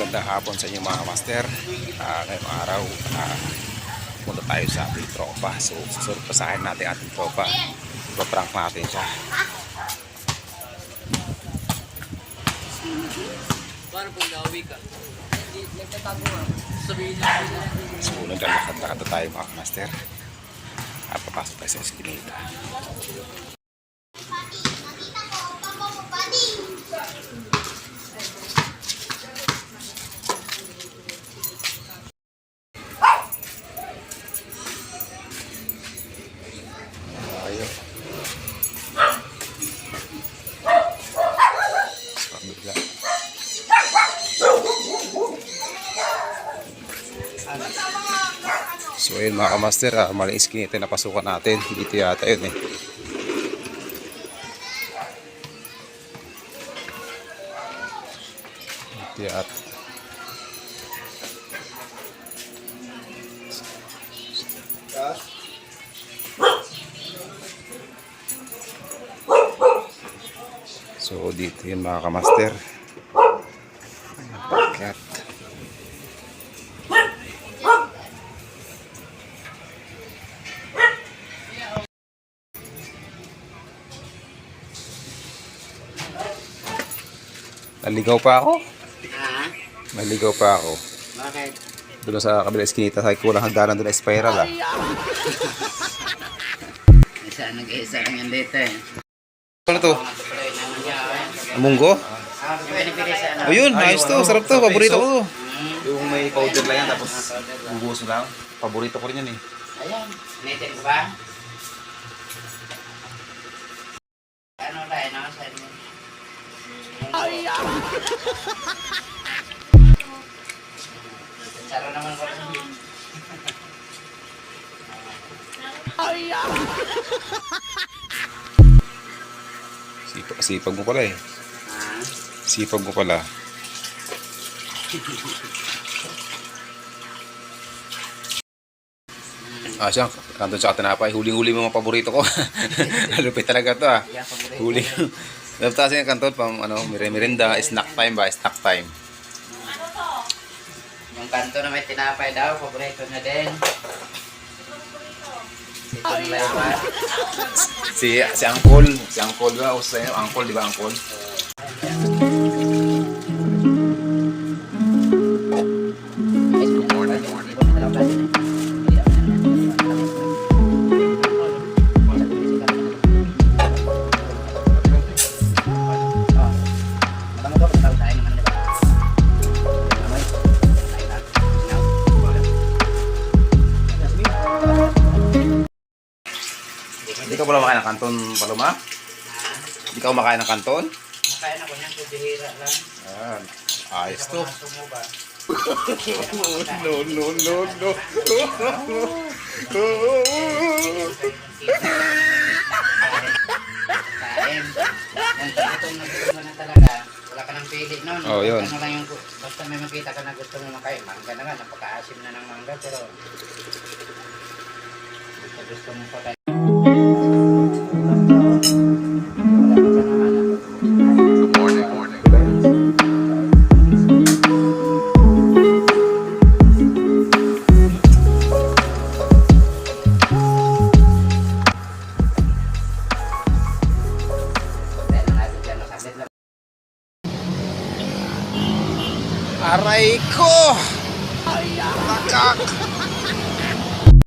Magandang hapon sa inyo mga master. Ngayong araw, punta tayo sa ating tropa. So, susurpasahin natin ating tropa. Ipaprank natin siya. So, naglalakad-lakad tayo mga master. Papasok tayo sa eskinita. So ayun mga kamaster, maling iskinita na pasukan natin. Dito yata yun eh. Dito yata. So dito yun mga kamaster. Paket. Naligaw pa ako? Naligaw pa ako. Bakit? Doon sa kabila eskinita, sa kulang hagdanan doon na spiral ah. Isa, nag-iisa lang yan dito eh. Ano to? Munggo? O yun, ayos to. Sarap to. Paborito ko to. Yung may powder lang yan, tapos bubuhos lang. Paborito ko rin yan eh. Ayan, natin ko ba? Ano tayo, no? Saan mo? Saro naman ko rin. Sipag mo pala eh. Sipag mo pala. Siya, nandun sa katinapay. Huling-huli mo mga paborito ko. Lupit talaga to ah. Huling. Laptas yung kanton pang merenda, snack time ba? Snack time. Yung kanto na may tinapay daw, paborito na din. Si Angkol. Si Angkol ba? O sa inyo, Angkol, di ba Angkol? Hindi ka pala makain ng kanton, Paloma? Hindi ka kumakain ng kanton? Makain ako niyan, kubihira lang. Ayan. Ayos to. No. Kain. Yan, gutom na talaga. Wala ka nang pili nun. Oh, yun. Ano lang yung, basta may makita ka na gusto mo makain. Mangga na nga, napaka-asim na ng mangga. Pero gusto mo pa kayo. Aray ko! Nakak!